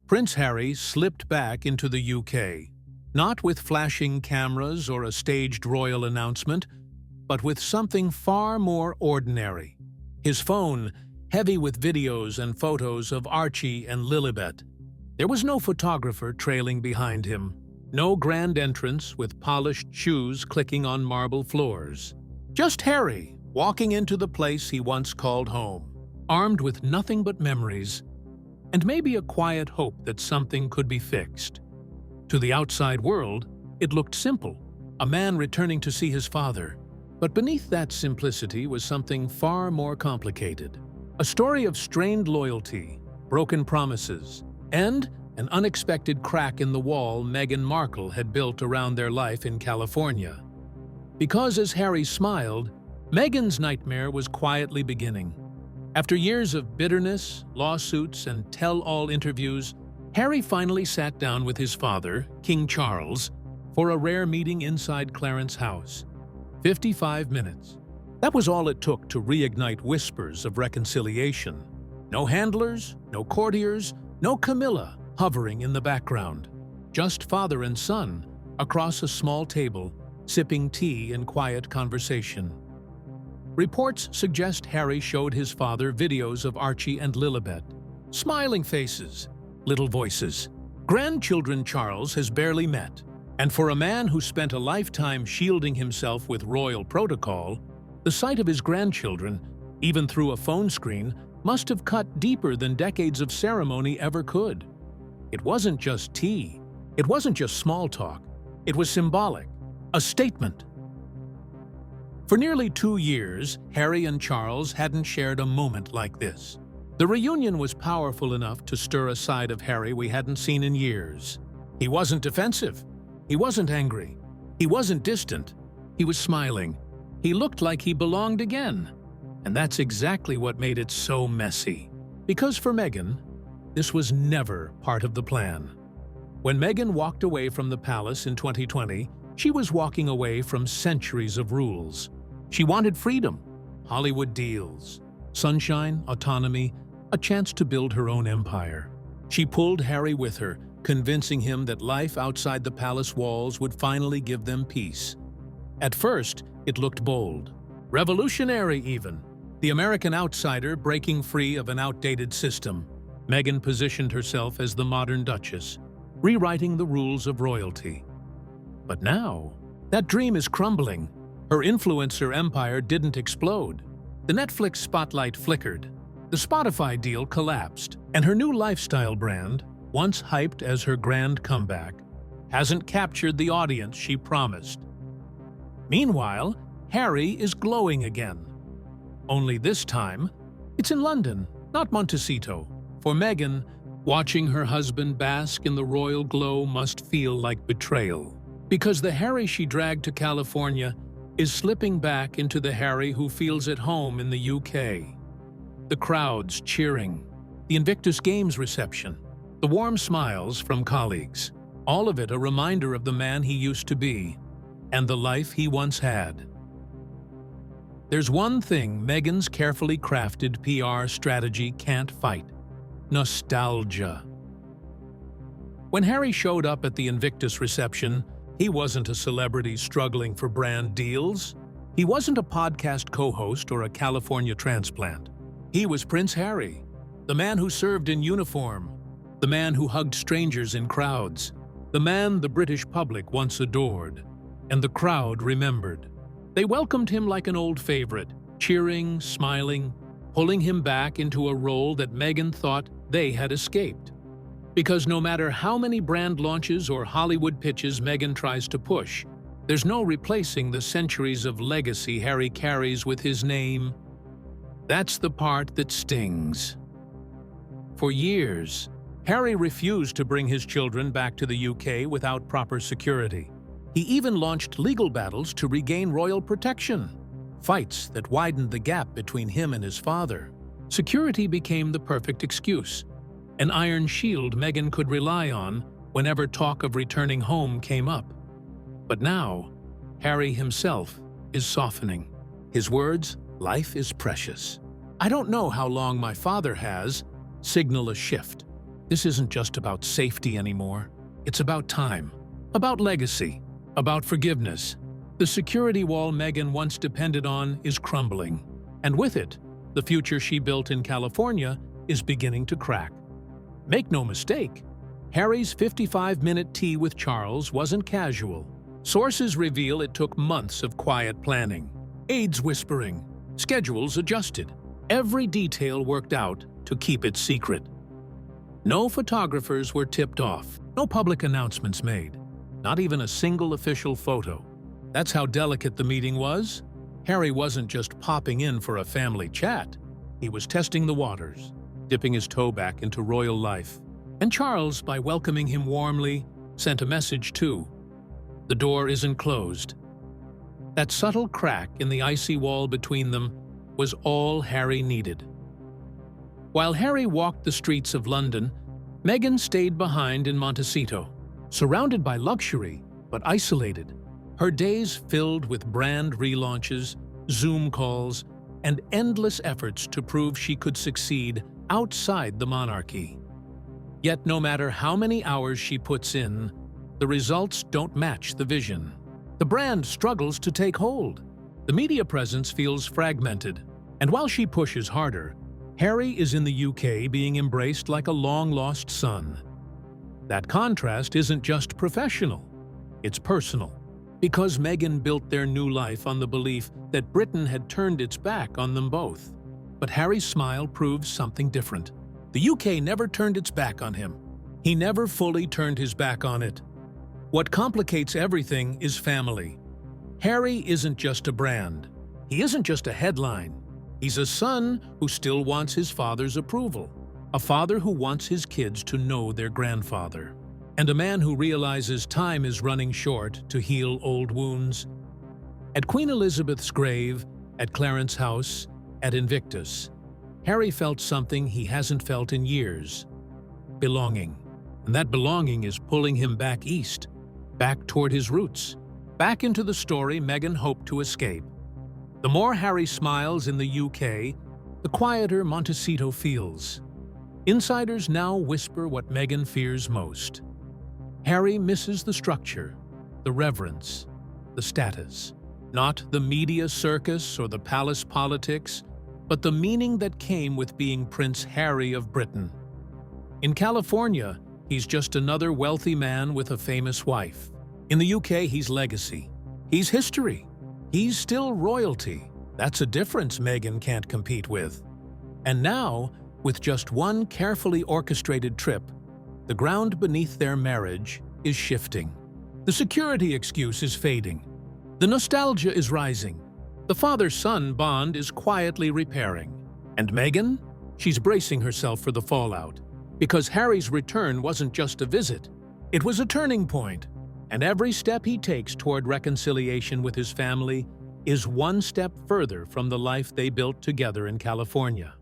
Prince Harry slipped back into the UK, not with flashing cameras or a staged royal announcement, but with something far more ordinary. His phone, heavy with videos and photos of Archie and Lilibet. There was no photographer trailing behind him, no grand entrance with polished shoes clicking on marble floors. Just Harry, walking into the place he once called home, armed with nothing but memories, and maybe a quiet hope that something could be fixed. To the outside world, it looked simple, a man returning to see his father. But beneath that simplicity was something far more complicated. A story of strained loyalty, broken promises, and an unexpected crack in the wall Meghan Markle had built around their life in California. Because as Harry smiled, Meghan's nightmare was quietly beginning. After years of bitterness, lawsuits, and tell-all interviews, Harry finally sat down with his father, King Charles, for a rare meeting inside Clarence's house. 55 minutes. That was all it took to reignite whispers of reconciliation. No handlers, no courtiers, no Camilla hovering in the background. Just father and son across a small table, sipping tea in quiet conversation. Reports suggest Harry showed his father videos of Archie and Lilibet. Smiling faces, little voices. Grandchildren Charles has barely met. And for a man who spent a lifetime shielding himself with royal protocol, the sight of his grandchildren, even through a phone screen, must have cut deeper than decades of ceremony ever could. It wasn't just tea. It wasn't just small talk. It was symbolic, a statement. For nearly 2 years, Harry and Charles hadn't shared a moment like this. The reunion was powerful enough to stir a side of Harry we hadn't seen in years. He wasn't defensive. He wasn't angry. He wasn't distant. He was smiling. He looked like he belonged again. And that's exactly what made it so messy. Because for Meghan, this was never part of the plan. When Meghan walked away from the palace in 2020, she was walking away from centuries of rules. She wanted freedom, Hollywood deals, sunshine, autonomy, a chance to build her own empire. She pulled Harry with her, convincing him that life outside the palace walls would finally give them peace. At first, it looked bold, revolutionary even. The American outsider breaking free of an outdated system. Meghan positioned herself as the modern Duchess, rewriting the rules of royalty. But now, that dream is crumbling. Her influencer empire didn't explode. The Netflix spotlight flickered. The Spotify deal collapsed, and her new lifestyle brand, once hyped as her grand comeback, hasn't captured the audience she promised. Meanwhile, Harry is glowing again. Only this time, it's in London, not Montecito. For Meghan, watching her husband bask in the royal glow must feel like betrayal. Because the Harry she dragged to California is slipping back into the Harry who feels at home in the UK. The crowds cheering, the Invictus Games reception, the warm smiles from colleagues, all of it a reminder of the man he used to be and the life he once had. There's one thing Meghan's carefully crafted PR strategy can't fight: nostalgia. When Harry showed up at the Invictus reception, he wasn't a celebrity struggling for brand deals. He wasn't a podcast co-host or a California transplant. He was Prince Harry, the man who served in uniform, the man who hugged strangers in crowds, the man the British public once adored, and the crowd remembered. They welcomed him like an old favorite, cheering, smiling, pulling him back into a role that Meghan thought they had escaped. Because no matter how many brand launches or Hollywood pitches Meghan tries to push, there's no replacing the centuries of legacy Harry carries with his name. That's the part that stings. For years, Harry refused to bring his children back to the UK without proper security. He even launched legal battles to regain royal protection, fights that widened the gap between him and his father. Security became the perfect excuse, an iron shield Meghan could rely on whenever talk of returning home came up. But now, Harry himself is softening. His words, "Life is precious. I don't know how long my father has," signal a shift. This isn't just about safety anymore. It's about time, about legacy, about forgiveness. The security wall Meghan once depended on is crumbling, and with it, the future she built in California is beginning to crack. Make no mistake, Harry's 55-minute tea with Charles wasn't casual. Sources reveal it took months of quiet planning, aides whispering, schedules adjusted, every detail worked out to keep it secret. No photographers were tipped off, no public announcements made, not even a single official photo. That's how delicate the meeting was. Harry wasn't just popping in for a family chat. He was testing the waters, dipping his toe back into royal life. And Charles, by welcoming him warmly, sent a message too. The door isn't closed. That subtle crack in the icy wall between them was all Harry needed. While Harry walked the streets of London, Meghan stayed behind in Montecito, surrounded by luxury but isolated. Her days filled with brand relaunches, Zoom calls, and endless efforts to prove she could succeed outside the monarchy. Yet no matter how many hours she puts in, the results don't match the vision. The brand struggles to take hold. The media presence feels fragmented. And while she pushes harder, Harry is in the UK being embraced like a long-lost son. That contrast isn't just professional, it's personal. Because Meghan built their new life on the belief that Britain had turned its back on them both. But Harry's smile proves something different. The UK never turned its back on him. He never fully turned his back on it. What complicates everything is family. Harry isn't just a brand. He isn't just a headline. He's a son who still wants his father's approval, a father who wants his kids to know their grandfather, and a man who realizes time is running short to heal old wounds. At Queen Elizabeth's grave, at Clarence House, at Invictus, Harry felt something he hasn't felt in years: belonging. And that belonging is pulling him back east, back toward his roots, back into the story Meghan hoped to escape. The more Harry smiles in the UK, the quieter Montecito feels. Insiders now whisper what Meghan fears most. Harry misses the structure, the reverence, the status. Not the media circus or the palace politics, but the meaning that came with being Prince Harry of Britain. In California, he's just another wealthy man with a famous wife. In the UK, he's legacy. He's history. He's still royalty. That's a difference Meghan can't compete with. And now, with just one carefully orchestrated trip, the ground beneath their marriage is shifting. The security excuse is fading. The nostalgia is rising. The father-son bond is quietly repairing. And Meghan? She's bracing herself for the fallout. Because Harry's return wasn't just a visit. It was a turning point. And every step he takes toward reconciliation with his family is one step further from the life they built together in California.